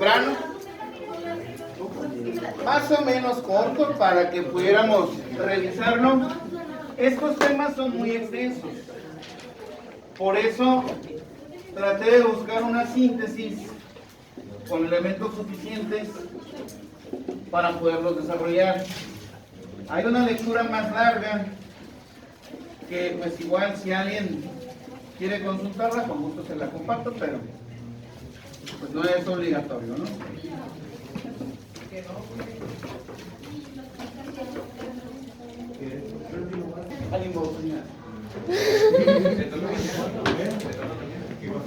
temprano, más o menos corto para que pudiéramos revisarlo. Estos temas son muy extensos, por eso traté de buscar una síntesis con elementos suficientes para poderlos desarrollar. Hay una lectura más larga que pues igual si alguien quiere consultarla, con gusto se la comparto, pero pues no es obligatorio, ¿no?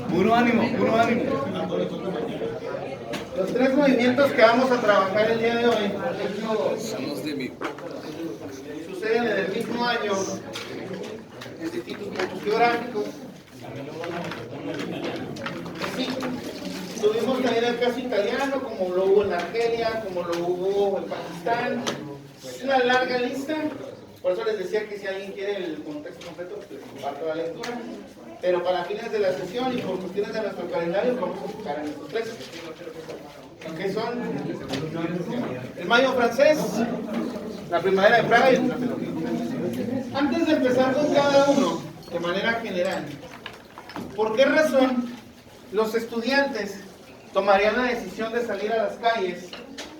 Puro ánimo, puro ánimo. Los tres movimientos que vamos a trabajar el día de hoy suceden en el mismo año en distintos puntos geográficos. Sí, tuvimos también el caso italiano, como lo hubo en Argelia, como lo hubo en Pakistán. Es una larga lista, por eso les decía que si alguien quiere el contexto completo, pues les comparto la lectura. Pero para fines de la sesión y por cuestiones de nuestro calendario, vamos a enfocar en estos tres. ¿Qué son? El mayo francés, la primavera de Praga y el Tlatelolco. Antes de empezar con cada uno, de manera general, ¿por qué razón los estudiantes tomarían la decisión de salir a las calles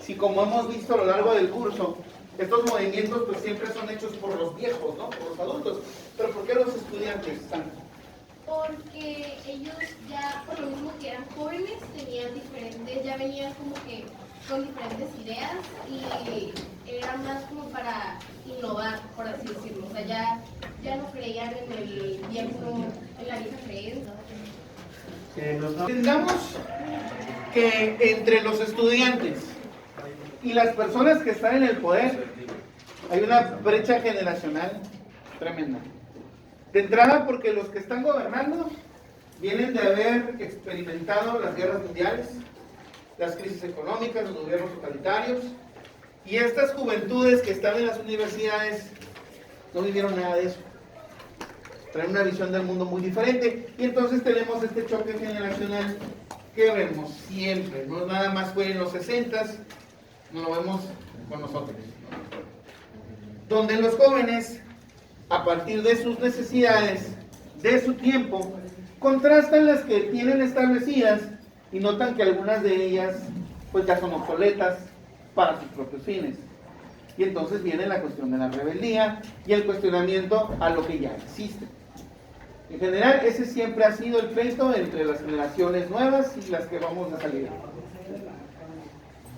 si, como hemos visto a lo largo del curso, estos movimientos pues siempre son hechos por los viejos, ¿no? Por los adultos? ¿Pero por qué los estudiantes están? Porque ellos ya, por lo mismo que eran jóvenes, tenían diferentes, ya venían como que con diferentes ideas y era más como para innovar, por así decirlo. O sea, ya no creían en el viejo, en la vieja creencia. Entendamos que entre los estudiantes y las personas que están en el poder hay una brecha generacional tremenda. De entrada porque los que están gobernando vienen de haber experimentado las guerras mundiales, las crisis económicas, los gobiernos totalitarios, y estas juventudes que están en las universidades no vivieron nada de eso. Traen una visión del mundo muy diferente, y entonces tenemos este choque generacional que vemos siempre, no nada más fue en los 60s, no lo vemos con nosotros. Donde los jóvenes, a partir de sus necesidades, de su tiempo, contrastan las que tienen establecidas y notan que algunas de ellas pues ya son obsoletas para sus propios fines. Y entonces viene la cuestión de la rebeldía y el cuestionamiento a lo que ya existe. En general, ese siempre ha sido el pleito entre las generaciones nuevas y las que vamos a salir.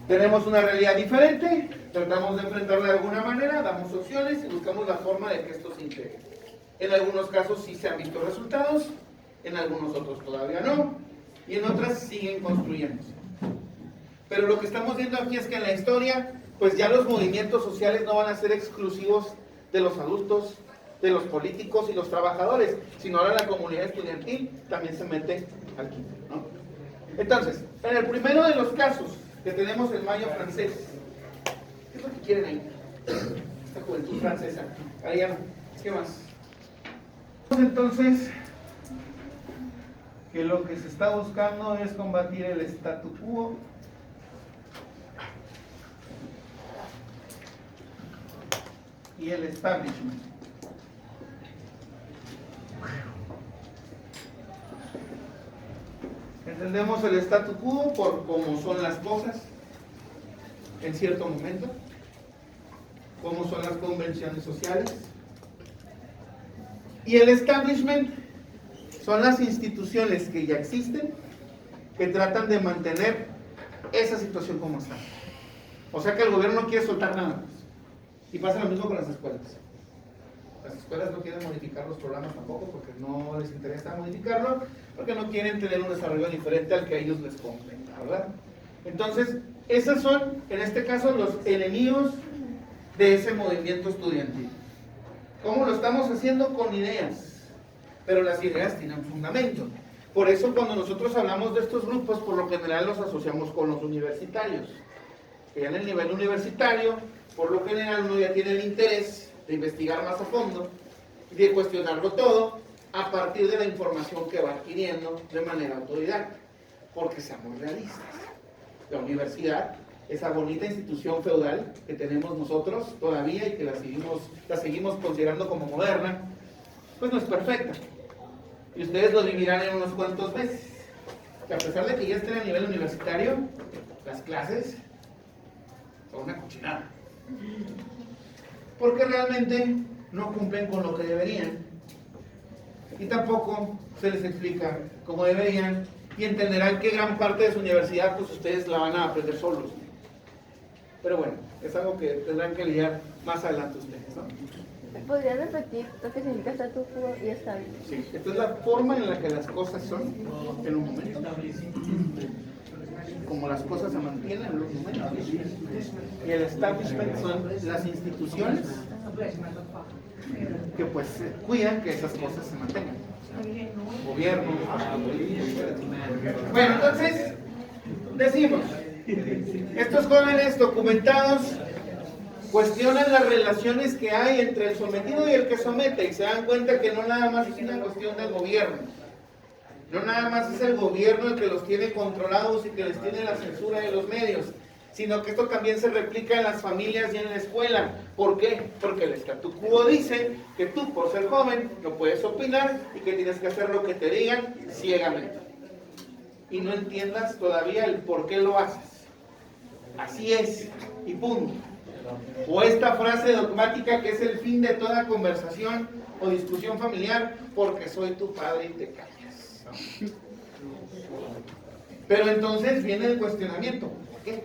Tenemos una realidad diferente, tratamos de enfrentarla de alguna manera, damos opciones y buscamos la forma de que esto se integre. En algunos casos sí se han visto resultados, en algunos otros todavía no, y en otras siguen construyéndose. Pero lo que estamos viendo aquí es que en la historia, pues ya los movimientos sociales no van a ser exclusivos de los adultos, de los políticos y los trabajadores, sino ahora la comunidad estudiantil también se mete aquí, ¿no? Entonces, en el primero de los casos, que tenemos el mayo francés. ¿Qué es lo que quieren ahí? Esta juventud francesa. Ariana, ¿qué más? Entonces, que lo que se está buscando es combatir el statu quo y el establishment. Entendemos el statu quo por cómo son las cosas en cierto momento, cómo son las convenciones sociales, y el establishment son las instituciones que ya existen, que tratan de mantener esa situación como está. O sea que el gobierno no quiere soltar nada más. Y pasa lo mismo con las escuelas. Las escuelas no quieren modificar los programas tampoco porque no les interesa modificarlo, porque no quieren tener un desarrollo diferente al que a ellos les convenga, ¿verdad? Entonces, esos son, en este caso, los enemigos de ese movimiento estudiantil. ¿Cómo lo estamos haciendo? Con ideas, pero las ideas tienen fundamento. Por eso cuando nosotros hablamos de estos grupos, por lo general los asociamos con los universitarios. Que ya en el nivel universitario, por lo general uno ya tiene el interés de investigar más a fondo, de cuestionarlo todo, a partir de la información que va adquiriendo de manera autodidacta. Porque seamos realistas. la universidad, esa bonita institución feudal que tenemos nosotros todavía y que la seguimos considerando como moderna, pues no es perfecta. Y ustedes lo vivirán en unos cuantos meses. Que a pesar de que ya estén a nivel universitario, las clases son una cochinada. Porque realmente no cumplen con lo que deberían. Y tampoco se les explica cómo deberían. Y entenderán que gran parte de su universidad, pues ustedes la van a aprender solos. Pero bueno, es algo que tendrán que lidiar más adelante ustedes, ¿no? ¿Podrías repetir lo que significa statu quo y estable? Sí, esta es la forma en la que las cosas son en un momento. Como las cosas se mantienen en los momentos. Y el establishment son las instituciones que pues cuidan que esas cosas se mantengan. Gobierno, bueno, entonces decimos, estos jóvenes documentados cuestionan las relaciones que hay entre el sometido y el que somete y se dan cuenta que no nada más es una cuestión del gobierno, no nada más es el gobierno el que los tiene controlados y que les tiene la censura de los medios, sino que esto también se replica en las familias y en la escuela. ¿Por qué? Porque el statu quo dice que tú, por ser joven, no puedes opinar y que tienes que hacer lo que te digan ciegamente. Y no entiendas todavía el por qué lo haces. Así es, y punto. O esta frase dogmática que es el fin de toda conversación o discusión familiar, porque soy tu padre y te callas. Pero entonces viene el cuestionamiento. ¿Por qué?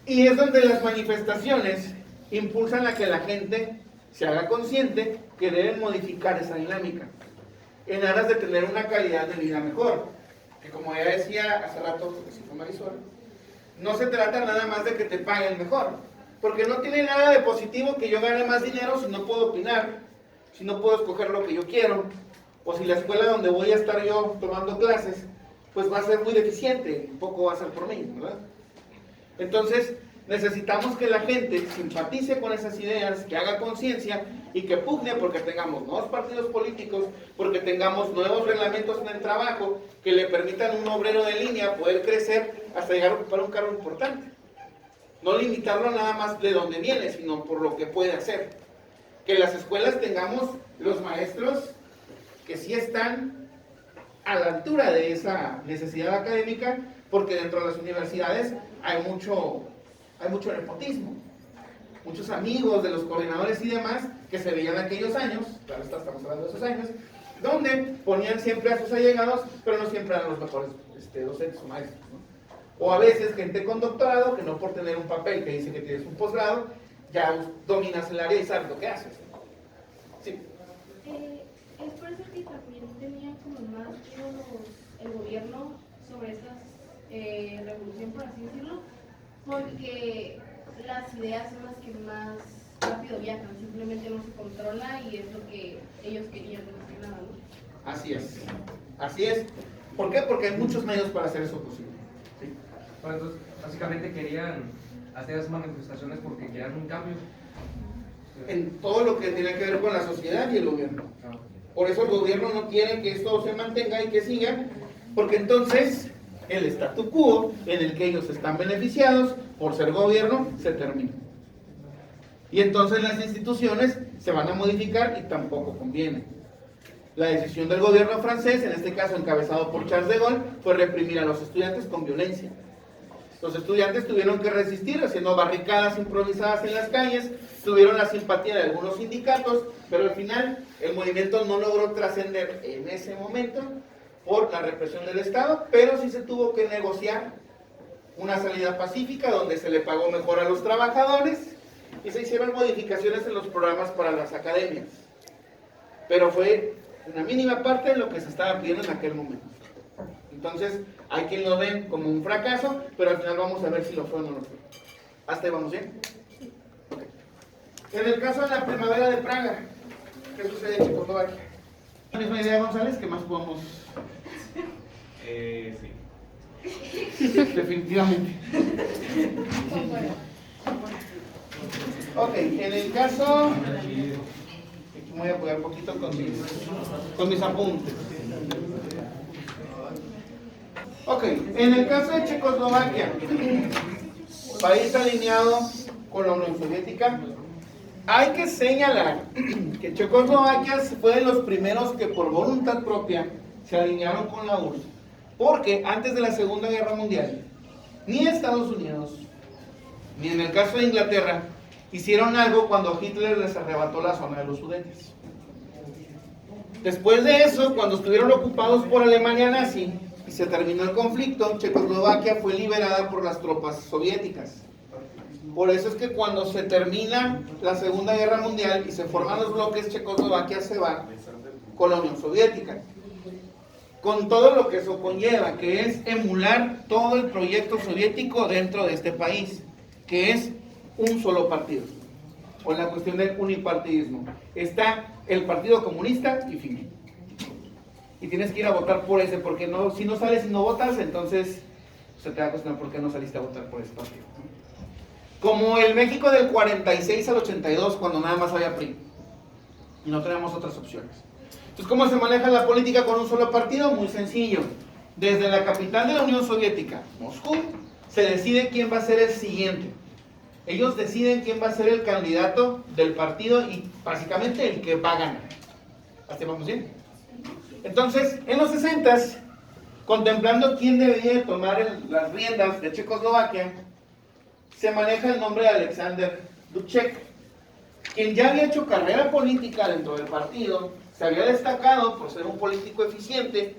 Y es donde las manifestaciones impulsan a que la gente se haga consciente que deben modificar esa dinámica en aras de tener una calidad de vida mejor. Que como ya decía hace rato, porque si fue Marisol, no se trata nada más de que te paguen mejor, porque no tiene nada de positivo que yo gane más dinero si no puedo opinar, si no puedo escoger lo que yo quiero, o si la escuela donde voy a estar yo tomando clases, pues va a ser muy deficiente, un poco va a ser por mí, ¿verdad? Entonces, necesitamos que la gente simpatice con esas ideas, que haga conciencia y que pugne porque tengamos nuevos partidos políticos, porque tengamos nuevos reglamentos en el trabajo que le permitan a un obrero de línea poder crecer hasta llegar a ocupar un cargo importante. No limitarlo nada más de donde viene, sino por lo que puede hacer. Que en las escuelas tengamos los maestros que sí están a la altura de esa necesidad académica, porque dentro de las universidades hay mucho nepotismo. Muchos amigos de los coordinadores y demás que se veían aquellos años, claro, estamos hablando de esos años, donde ponían siempre a sus allegados, pero no siempre eran los mejores docentes o maestros, ¿no? O a veces gente con doctorado que no por tener un papel que dice que tienes un posgrado, ya dominas el área y sabes lo que haces. Sí. Es por eso que también tenía como más el gobierno sobre esta revolución, por así decirlo, porque las ideas son las que más rápido viajan, simplemente no se controla y es lo que ellos querían, más que nada, ¿no? Así es, así es. ¿Por qué? Porque hay muchos medios para hacer eso posible. ¿Sí? Bueno, entonces, básicamente querían hacer esas manifestaciones porque querían un cambio. En todo lo que tiene que ver con la sociedad y el gobierno. Por eso el gobierno no quiere que esto se mantenga y que siga, porque entonces el statu quo en el que ellos están beneficiados por ser gobierno se termina. Y entonces las instituciones se van a modificar y tampoco conviene. La decisión del gobierno francés, en este caso encabezado por Charles de Gaulle, fue reprimir a los estudiantes con violencia. Los estudiantes tuvieron que resistir haciendo barricadas improvisadas en las calles, tuvieron la simpatía de algunos sindicatos, pero al final el movimiento no logró trascender en ese momento por la represión del Estado, pero sí se tuvo que negociar una salida pacífica donde se le pagó mejor a los trabajadores y se hicieron modificaciones en los programas para las academias. Pero fue una mínima parte de lo que se estaba pidiendo en aquel momento. Entonces, hay quien lo ven como un fracaso, pero al final vamos a ver si lo fue o no lo fue. ¿Hasta ahí vamos bien? Okay. En el caso de la primavera de Praga, ¿qué sucede en Checoslovaquia? La misma idea, González, ¿qué más podemos? Sí. Definitivamente. Ok, en el caso... Me voy a apoyar un poquito con mis apuntes. Ok, en el caso de Checoslovaquia, país alineado con la Unión Soviética, hay que señalar que Checoslovaquia fue de los primeros que por voluntad propia se alinearon con la URSS, porque antes de la Segunda Guerra Mundial, ni Estados Unidos, ni en el caso de Inglaterra, hicieron algo cuando Hitler les arrebató la zona de los Sudetes. Después de eso, cuando estuvieron ocupados por Alemania nazi y se terminó el conflicto, Checoslovaquia fue liberada por las tropas soviéticas. Por eso es que cuando se termina la Segunda Guerra Mundial y se forman los bloques, Checoslovaquia se va con la Unión Soviética, con todo lo que eso conlleva, que es emular todo el proyecto soviético dentro de este país, que es un solo partido, o la cuestión del unipartidismo. Está el Partido Comunista y fin. Y tienes que ir a votar por ese, porque no, si no sales y no votas, entonces se te va a cuestionar por qué no saliste a votar por ese partido. Como el México del 46 al 82, cuando nada más había PRI, y no teníamos otras opciones. Entonces, ¿cómo se maneja la política con un solo partido? Muy sencillo. Desde la capital de la Unión Soviética, Moscú, se decide quién va a ser el siguiente. Ellos deciden quién va a ser el candidato del partido y básicamente el que va a ganar. ¿Hasta ahí vamos bien? Entonces, en los 60s, contemplando quién debería tomar las riendas de Checoslovaquia, se maneja el nombre de Alexander Dubček, quien ya había hecho carrera política dentro del partido, se había destacado por ser un político eficiente,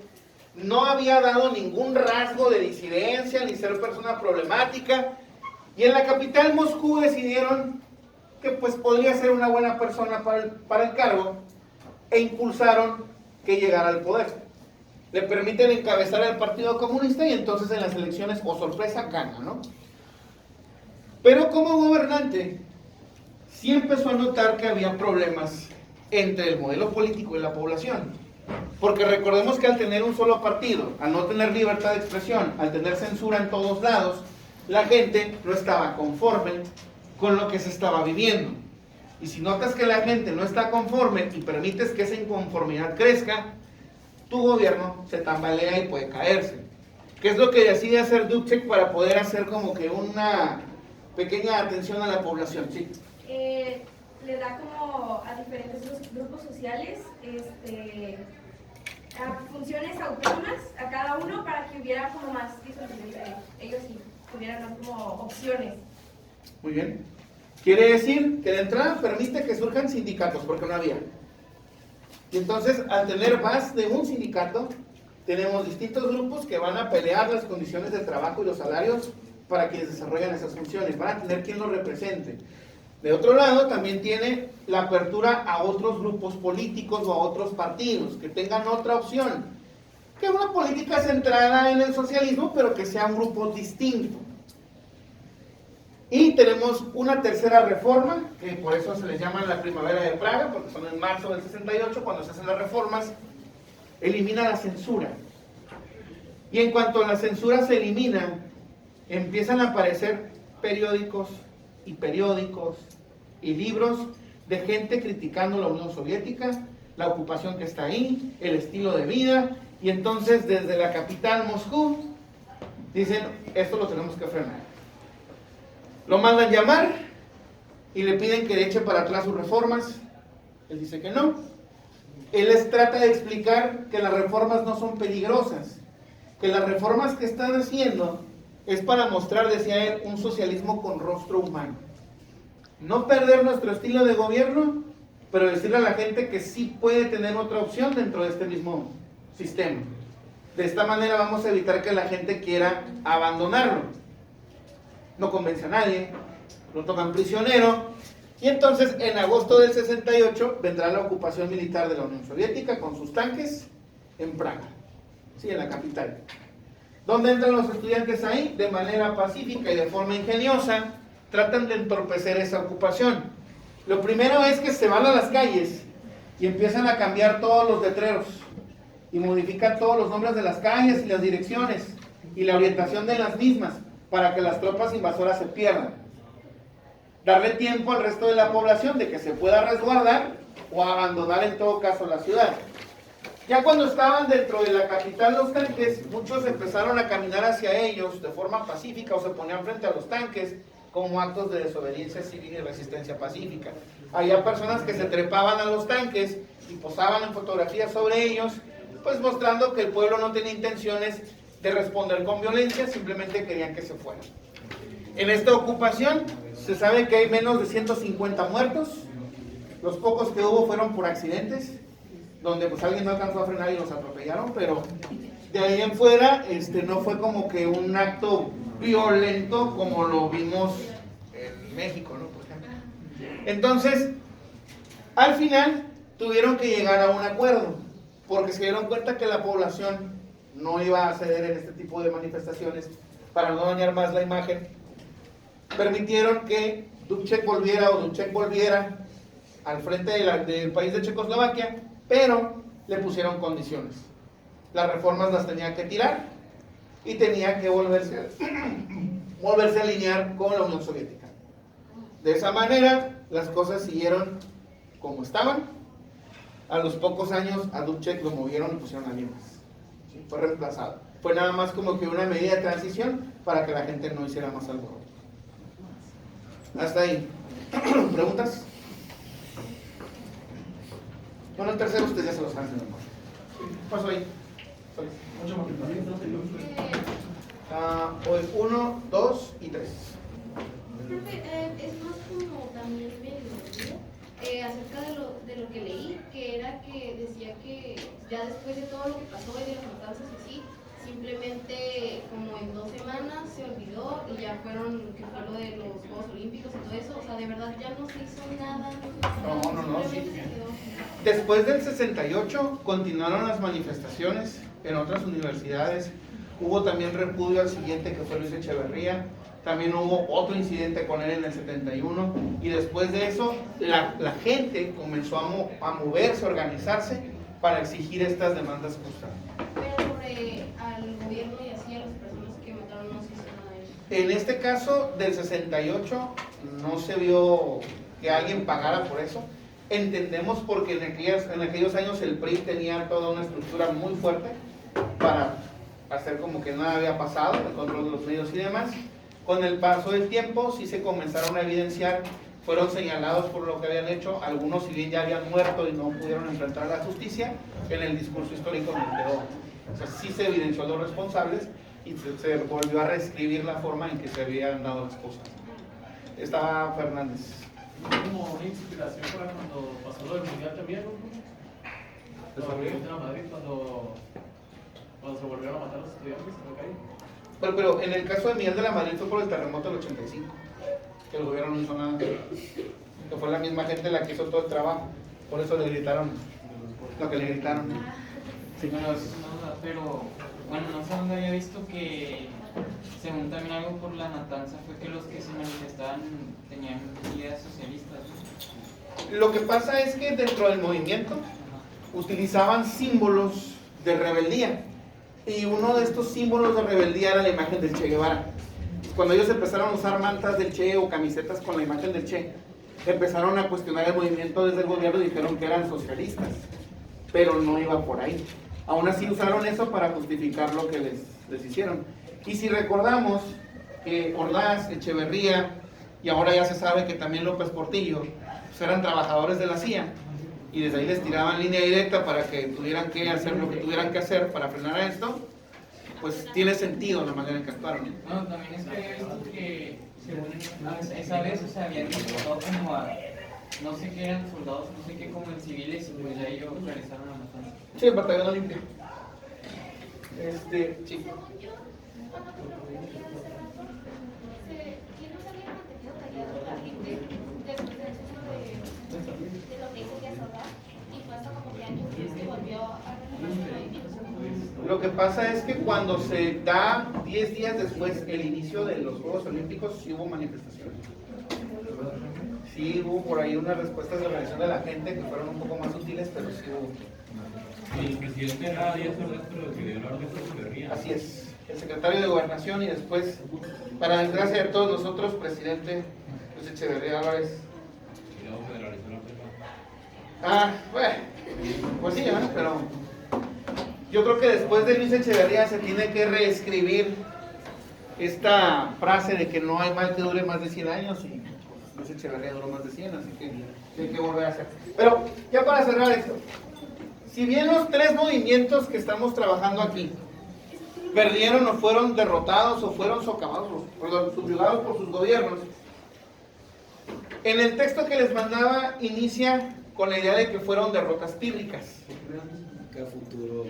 no había dado ningún rasgo de disidencia ni ser persona problemática, y en la capital Moscú decidieron que pues podría ser una buena persona para el cargo, e impulsaron que llegara al poder. Le permiten encabezar el Partido Comunista y entonces en las elecciones, oh sorpresa, gana, ¿no? Pero como gobernante, sí empezó a notar que había problemas entre el modelo político y la población. Porque recordemos que al tener un solo partido, al no tener libertad de expresión, al tener censura en todos lados, la gente no estaba conforme con lo que se estaba viviendo. Y si notas que la gente no está conforme y permites que esa inconformidad crezca, tu gobierno se tambalea y puede caerse. ¿Qué es lo que decide hacer Dubček para poder hacer como que una pequeña atención a la población? Sí. Le da como a diferentes grupos sociales a funciones autónomas a cada uno para que hubiera como más disponibilidad. Ellos sí tuvieran más como opciones. Muy bien. Quiere decir que de entrada permite que surjan sindicatos, porque no había. Y entonces, al tener más de un sindicato, tenemos distintos grupos que van a pelear las condiciones de trabajo y los salarios para quienes desarrollan esas funciones. Van a tener quien los represente. De otro lado, también tiene la apertura a otros grupos políticos o a otros partidos que tengan otra opción. Que una política centrada en el socialismo, pero que sea un grupo distinto. Y tenemos una tercera reforma, que por eso se les llama la Primavera de Praga, porque son en marzo del 68, cuando se hacen las reformas, elimina la censura. Y en cuanto la censura se elimina, empiezan a aparecer periódicos y libros de gente criticando la Unión Soviética, la ocupación que está ahí, el estilo de vida, y entonces desde la capital Moscú dicen, esto lo tenemos que frenar. Lo mandan llamar y le piden que eche para atrás sus reformas. Él dice que no. Él les trata de explicar que las reformas no son peligrosas, que las reformas que están haciendo es para mostrar, decía él, un socialismo con rostro humano. No perder nuestro estilo de gobierno, pero decirle a la gente que sí puede tener otra opción dentro de este mismo sistema. De esta manera vamos a evitar que la gente quiera abandonarlo. No convence a nadie, lo toman prisionero, y entonces en agosto del 68 vendrá la ocupación militar de la Unión Soviética con sus tanques en Praga, sí, en la capital. ¿Dónde entran los estudiantes ahí? De manera pacífica y de forma ingeniosa, tratan de entorpecer esa ocupación. Lo primero es que se van a las calles y empiezan a cambiar todos los letreros y modifican todos los nombres de las calles y las direcciones y la orientación de las mismas, para que las tropas invasoras se pierdan. Darle tiempo al resto de la población de que se pueda resguardar o abandonar en todo caso la ciudad. Ya cuando estaban dentro de la capital los tanques, muchos empezaron a caminar hacia ellos de forma pacífica o se ponían frente a los tanques como actos de desobediencia civil y resistencia pacífica. Había personas que se trepaban a los tanques y posaban en fotografías sobre ellos, pues mostrando que el pueblo no tenía intenciones de responder con violencia, simplemente querían que se fueran. En esta ocupación se sabe que hay menos de 150 muertos, los pocos que hubo fueron por accidentes, donde pues alguien no alcanzó a frenar y los atropellaron, pero de ahí en fuera no fue como que un acto violento como lo vimos en México, ¿no? Por ejemplo. Entonces, al final tuvieron que llegar a un acuerdo, porque se dieron cuenta que la población no iba a ceder en este tipo de manifestaciones para no dañar más la imagen. Permitieron que Dubček volviera al frente del país de Checoslovaquia, pero le pusieron condiciones. Las reformas las tenía que tirar y tenía que volverse a alinear con la Unión Soviética. De esa manera, las cosas siguieron como estaban. A los pocos años, a Dubček lo movieron y pusieron a alguien más. ¿Sí? Fue reemplazado. Fue nada más como que una medida de transición para que la gente no hiciera más alboroto. Hasta ahí. ¿Preguntas? Bueno, el tercero ustedes ya se lo saben de memoria. ¿Qué pasó ahí? Pues 1, 2 y 3. Profe, es más como también acerca de lo que leí, que era que decía que ya después de todo lo que pasó y de las matanzas así, simplemente como en 2 semanas se olvidó y ya que fue lo de los Juegos Olímpicos y todo eso, o sea, de verdad ya no se hizo nada. No, sí. Después del 68 continuaron las manifestaciones en otras universidades, hubo también repudio al siguiente que fue Luis Echeverría, también hubo otro incidente con él en el 71 y después de eso la gente comenzó a moverse, a organizarse para exigir estas demandas justas. Pero sobre al gobierno y así a las personas que mataron no se hizo nada de eso. En este caso del 68 no se vio que alguien pagara por eso. Entendemos porque en aquellos años el PRI tenía toda una estructura muy fuerte para hacer como que nada había pasado, el control de los medios y demás. Con el paso del tiempo sí se comenzaron a evidenciar, fueron señalados por lo que habían hecho, algunos si bien ya habían muerto y no pudieron enfrentar a la justicia, en el discurso histórico no quedó. O sea, sí se evidenció a los responsables y se volvió a reescribir la forma en que se habían dado las cosas. Estaba Fernández. Como una inspiración para cuando pasó lo del mundial también, ¿no? Cuando Madrid, cuando se volvieron a matar a los estudiantes en la calle. Pero en el caso de Miguel de la Madrid fue por el terremoto del 85, que el gobierno no hizo nada, que fue la misma gente la que hizo todo el trabajo, por eso le gritaron lo que le gritaron. Sí. Bueno, eso es una duda, pero bueno, no sé dónde había visto que según también algo por la matanza fue que los que se manifestaban tenían ideas socialistas, ¿no? Lo que pasa es que dentro del movimiento utilizaban símbolos de rebeldía y uno de estos símbolos de rebeldía era la imagen del Che Guevara. Cuando ellos empezaron a usar mantas del Che o camisetas con la imagen del Che, empezaron a cuestionar el movimiento desde el gobierno y dijeron que eran socialistas, pero no iba por ahí. Aún así usaron eso para justificar lo que les hicieron. Y si recordamos que Ordaz, Echeverría y ahora ya se sabe que también López Portillo pues eran trabajadores de la CIA y desde ahí les tiraban línea directa para que tuvieran que hacer lo que tuvieran que hacer para frenar a esto, pues tiene sentido la manera en que actuaron. No, también es que había visto que según esa vez, o sea, habían deportado como a, no sé qué eran soldados, no sé qué, como en civiles, y pues ya ellos realizaron la matanza. Sí, el batallón Olimpia. Sí. Según yo, cuando promovía ese récord, ¿quién no se había mantenido callado la gente después del suceso de lo que hizo Díaz Ordaz? Y fue hasta como que años después que volvió a renovarse el movimiento. Lo que pasa es que cuando se da 10 días después el inicio de los Juegos Olímpicos, sí hubo manifestaciones. Sí hubo por ahí unas respuestas de organización de la gente que fueron un poco más sutiles, pero sí hubo. El presidente era Díaz Ordaz, pero el que dio la orden fue Echeverría. Así es, el secretario de Gobernación y después, para desgracia de todos nosotros, presidente Luis Echeverría Álvarez. Y luego federalizó la prepa. Bueno, pues sí, ¿no? Pero Yo creo que después de Luis Echeverría se tiene que reescribir esta frase de que no hay mal que dure más de 100 años y Luis Echeverría duró más de 100, así que hay que volver a hacer. Pero ya para cerrar esto, si bien los tres movimientos que estamos trabajando aquí perdieron o fueron derrotados o fueron socavados, perdón, subyugados por sus gobiernos, en el texto que les mandaba inicia con la idea de que fueron derrotas pírricas. Que a futuro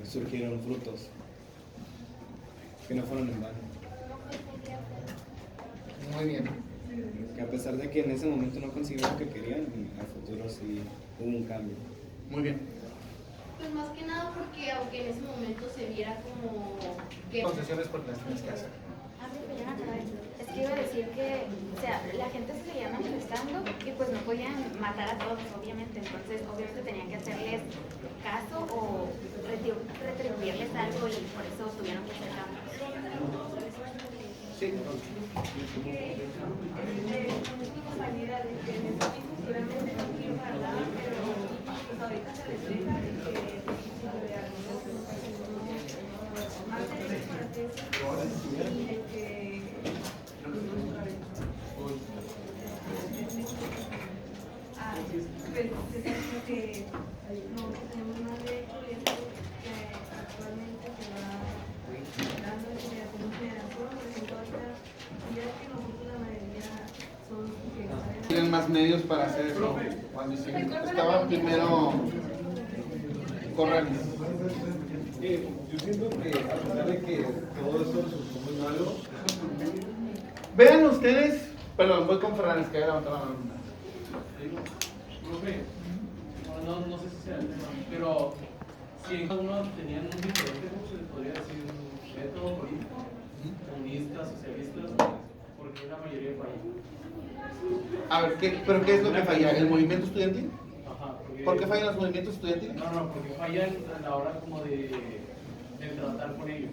surgieron frutos que no fueron en vano. Muy bien. Que a pesar de que en ese momento no consiguieron lo que querían, a futuro sí hubo un cambio. Muy bien. Pues más que nada porque aunque en ese momento se viera como que... Concesiones por las tienes que hacer. Es que iba a decir que, o sea, la gente se seguía manifestando y pues no podían matar a todos, obviamente. Entonces, obviamente tenían que hacerles caso o retribuirles algo y por eso tuvieron que hacer cambios. Sí. Tienen más medios para hacer eso. Cuando estaba primero Corrales. Yo siento que a pesar de que todo esto resultó muy malo, Vean ustedes, perdón, voy con Fernández que había levantado la mano. Profe, no sé si sea el tema, pero si cada uno tenían un diferente, ¿cómo se les podría decir? Método político, comunistas, socialistas, porque la mayoría falla. A ver, ¿pero qué es lo que falla? ¿El movimiento estudiantil? Ajá, ¿Por qué fallan los movimientos estudiantiles? No, porque fallan a la hora como de tratar con ellos.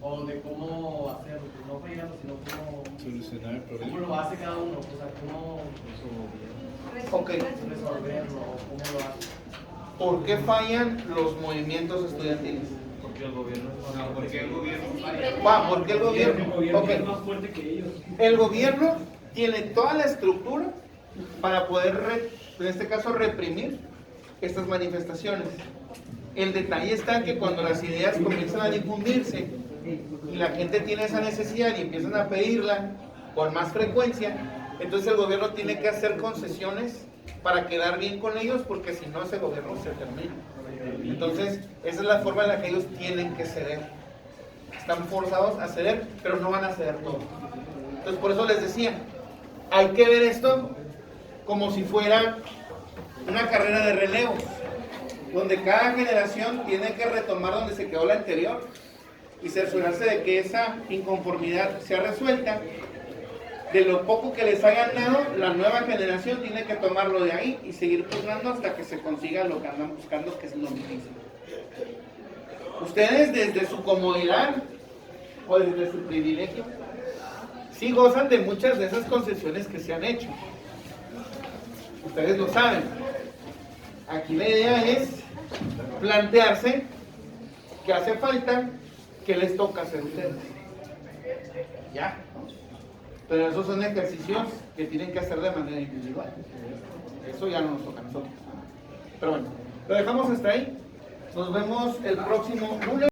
O de cómo hacerlo, pues no fallando, sino cómo solucionar el problema. lo hace cada uno, o sea, cómo Ok. resolverlo, o cómo lo hace. ¿Por qué fallan los movimientos estudiantiles? Porque el gobierno porque el gobierno ¿Por qué el gobierno? Ok. es más fuerte que ellos. El gobierno tiene toda la estructura para poder, en este caso, reprimir estas manifestaciones. El detalle está que cuando las ideas comienzan a difundirse y la gente tiene esa necesidad y empiezan a pedirla con más frecuencia, entonces el gobierno tiene que hacer concesiones para quedar bien con ellos, porque si no ese gobierno se termina. Entonces esa es la forma en la que ellos tienen que ceder. Están forzados a ceder, pero no van a ceder todo. Entonces por eso les decía, hay que ver esto como si fuera una carrera de relevo, donde cada generación tiene que retomar donde se quedó la anterior y cerciorarse de que esa inconformidad sea resuelta. De lo poco que les hayan dado, la nueva generación tiene que tomarlo de ahí y seguir pugnando hasta que se consiga lo que andan buscando, que es lo difícil. Ustedes desde su comodidad o desde su privilegio sí gozan de muchas de esas concesiones que se han hecho. Ustedes lo saben. Aquí la idea es plantearse que hace falta, que les toca hacer ustedes. Ya. Pero esos son ejercicios que tienen que hacer de manera individual. Eso ya no nos toca a nosotros. Pero bueno, lo dejamos hasta ahí. Nos vemos el próximo lunes.